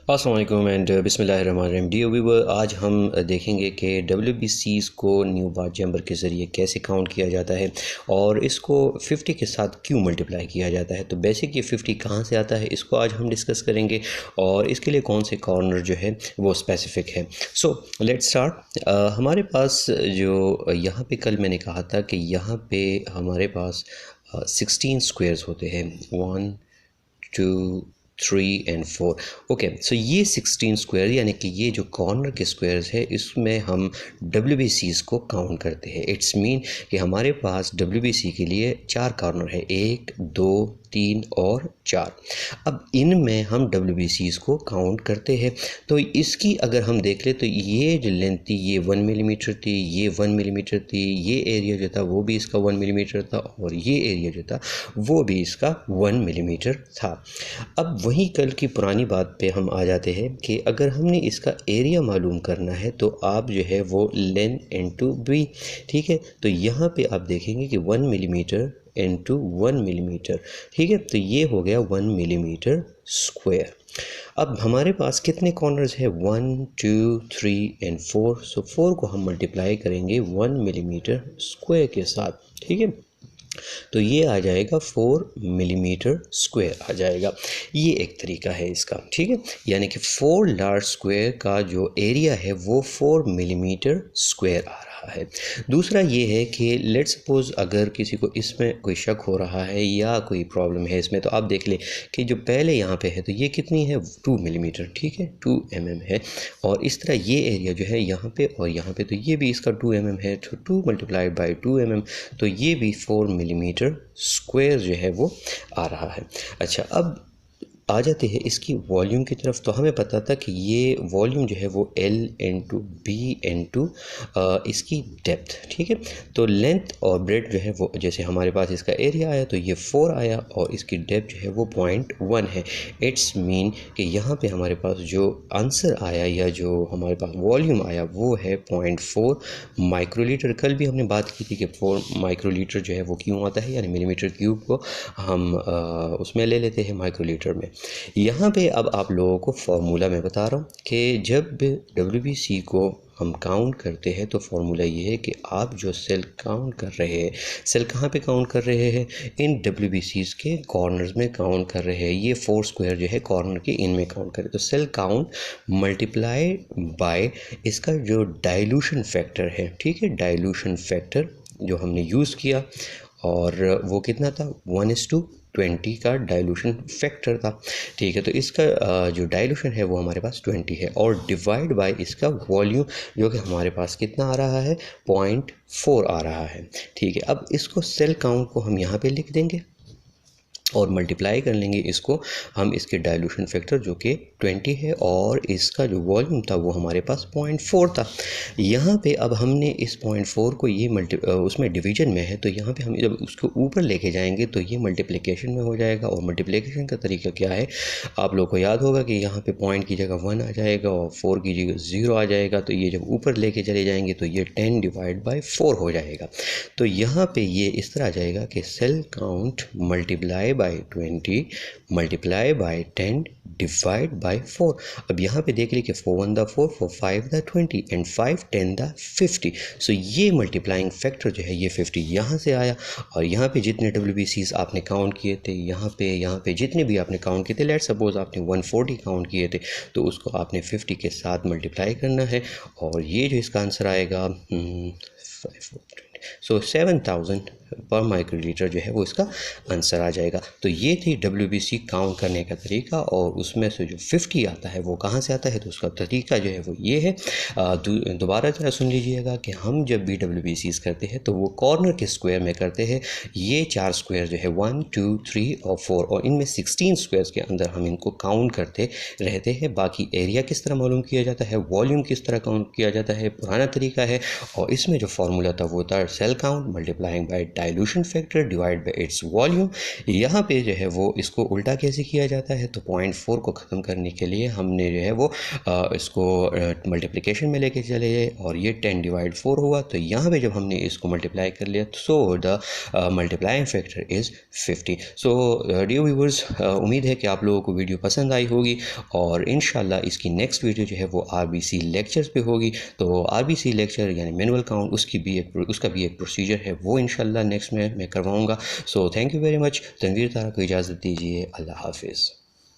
अस्सलाम वालेकुम एंड बिस्मिल्लाहिर्रहमानिर्रहीम। डियर व्यूअर, आज हम देखेंगे कि WBCs को न्यू बार चैम्बर के ज़रिए कैसे काउंट किया जाता है और इसको 50 के साथ क्यों मल्टीप्लाई किया जाता है। तो बेसिक ये 50 कहाँ से आता है इसको आज हम डिस्कस करेंगे और इसके लिए कौन से कॉर्नर जो है वो स्पेसिफ़िक है। So let's start. हमारे पास जो यहाँ पे कल मैंने कहा था कि यहाँ पे हमारे पास 16 स्क्वेयर्स होते हैं, 1 2 3 एंड 4। ओके, सो ये 16 स्क्वायर यानी कि ये जो कॉर्नर के स्क्वायर्स है इसमें हम WBCs को काउंट करते हैं। इट्स मीन कि हमारे पास WBC के लिए 4 कॉर्नर है, 1 2 3 और 4। अब इनमें हम WBCs को काउंट करते हैं। तो इसकी अगर हम देख ले तो ये जो लेंथ थी ये 1 मिलीमीटर थी, ये 1 मिलीमीटर थी, ये एरिया जो था वो भी इसका 1 मिलीमीटर था और ये एरिया जो था वो भी इसका 1 मिलीमीटर था। अब वहीं कल की पुरानी बात पे हम आ जाते हैं कि अगर हमने इसका एरिया मालूम करना है तो आप जो है वो लेंथ इनटू बी, ठीक है। तो यहाँ पे आप देखेंगे कि 1 मिलीमीटर इनटू 1 मिलीमीटर, ठीक है। तो ये हो गया 1 मिलीमीटर स्क्वायर। अब हमारे पास कितने कॉर्नर्स है, 1 2 3 एंड 4। सो 4 को हम मल्टीप्लाई करेंगे 1 मिलीमीटर स्क्वायर के साथ, ठीक है। तो ये आ जाएगा 4 मिलीमीटर स्क्वायर आ जाएगा। ये एक तरीका है इसका, ठीक है। यानी कि 4 लार्ज स्क्वायर का जो एरिया है वो 4 मिलीमीटर स्क्वायर आ रहा है। दूसरा ये है कि लेट्स सपोज अगर किसी को इसमें कोई शक हो रहा है या कोई प्रॉब्लम है इसमें, तो आप देख लें कि जो पहले यहाँ पे है तो ये कितनी है, 2 मिलीमीटर, ठीक है, 2 mm है। और इस तरह ये एरिया जो है यहाँ पे और यहाँ पे तो ये भी इसका 2 mm है, तो 2 मल्टीप्लाइड बाई 2 mm, तो ये भी 4 मिलीमीटर स्क्वायर जो है वो आ रहा है। अच्छा, अब आ जाते हैं इसकी वॉल्यूम की तरफ। तो हमें पता था कि ये वॉल्यूम जो है वो L इंटू बी इंटू इसकी डेप्थ, ठीक है। तो लेंथ और ब्रेड जो है वो, जैसे हमारे पास इसका एरिया आया तो ये 4 आया और इसकी डेप्थ जो है वो 0.1 है। इट्स मीन कि यहाँ पे हमारे पास जो आंसर आया या जो हमारे पास वॉल्यूम आया वो है 0.4 माइक्रोलीटर। कल भी हमने बात की थी कि 4 माइक्रोलीटर जो है वो क्यों आता है, यानी मिलीमीटर क्यूब को हम उसमें ले लेते हैं माइक्रोलीटर में। यहाँ पे अब आप लोगों को फार्मूला मैं बता रहा हूँ कि जब WBC को हम काउंट करते हैं तो फार्मूला ये है कि आप जो सेल काउंट कर रहे हैं, सेल कहाँ पे काउंट कर रहे हैं, इन WBCs के कॉर्नर्स में काउंट कर रहे हैं। ये 4 स्क्वायर जो है कॉर्नर के इनमें काउंट करें तो सेल काउंट मल्टीप्लाई बाय इसका जो डाइल्यूशन फैक्टर है, ठीक है। डाइल्यूशन फैक्टर जो हमने यूज़ किया और वो कितना था, 1:20 का डाइल्यूशन फैक्टर था, ठीक है। तो इसका जो डाइल्यूशन है वो हमारे पास 20 है और डिवाइड बाय इसका वॉल्यूम जो कि हमारे पास कितना आ रहा है, 0.4 आ रहा है, ठीक है। अब इसको सेल काउंट को हम यहाँ पे लिख देंगे और मल्टीप्लाई कर लेंगे इसको हम इसके डाइल्यूशन फैक्टर जो कि 20 है और इसका जो वॉल्यूम था वो हमारे पास 0.4 था। यहाँ पे अब हमने इस 0.4 को ये उसमें डिवीजन में है तो यहाँ पे हम जब उसको ऊपर लेके जाएंगे तो ये मल्टीप्लिकेशन में हो जाएगा। और मल्टीप्लिकेशन का तरीका क्या है, आप लोग को याद होगा कि यहाँ पे पॉइंट की जगह 1 आ जाएगा और 4 की जगह 0 आ जाएगा। तो ये जब ऊपर लेके चले जाएंगे तो ये 10 डिवाइड बाई 4 हो जाएगा। तो यहाँ पे ये इस तरह आ जाएगा कि cell count multiply by 20 multiply by 10 divide by 4। अब यहाँ पे देख ली कि 4 1 4, 4 5 20 एंड 5 10 50। सो ये मल्टीप्लाइंग फैक्टर जो है ये 50 यहाँ से आया। और यहाँ पे जितने WBCs आपने काउंट किए थे, यहाँ पे जितने भी आपने काउंट किए थे, लेट सपोज आपने 140 काउंट किए थे तो उसको आपने 50 के साथ मल्टीप्लाई करना है और ये जो इसका आंसर आएगा 7000 पर माइक्रोलीटर जो है वो इसका आंसर आ जाएगा। तो ये थी WBC काउंट करने का तरीका और उसमें से जो 50 आता है वो कहाँ से आता है, तो उसका तरीका जो है वो ये है। दोबारा जरा सुन लीजिएगा कि हम जब भी WBCs करते हैं तो वो कॉर्नर के स्क्वायर में करते हैं। ये 4 स्क्वायर जो है 1 2 3 और 4 और इनमें 16 स्क्वायर्स के अंदर हम इनको काउंट करते रहते हैं। बाकी एरिया किस तरह मालूम किया जाता है, वॉल्यूम किस तरह काउंट किया जाता है, पुराना तरीका है। और इसमें जो फार्मूला था वो था cell count multiplying by dilution factor divide by its volume. यहाँ पे जो है वो इसको उल्टा कैसे किया जाता है, तो 0.4 को ख़त्म करने के लिए हमने जो है वो इसको मल्टीप्लिकेशन में लेके चले गए और ये 10/4 हुआ। तो यहाँ पे जब हमने इसको मल्टीप्लाई कर लिया so the multiplying factor is 50। So dear viewers, उम्मीद है कि आप लोगों को वीडियो पसंद आई होगी और इंशाल्लाह इसकी नेक्स्ट वीडियो जो है वो आरबीसी लेक्चर्स पे होगी। तो आरबीसी लेक्चर यानी मैनुअल काउंट उसका भी एक प्रोसीजर है, वो इंशाल्लाह नेक्स्ट में मैं करवाऊँगा। So thank you very much. Tanveer Tara को इजाज़त दीजिए। अल्लाह हाफिज़।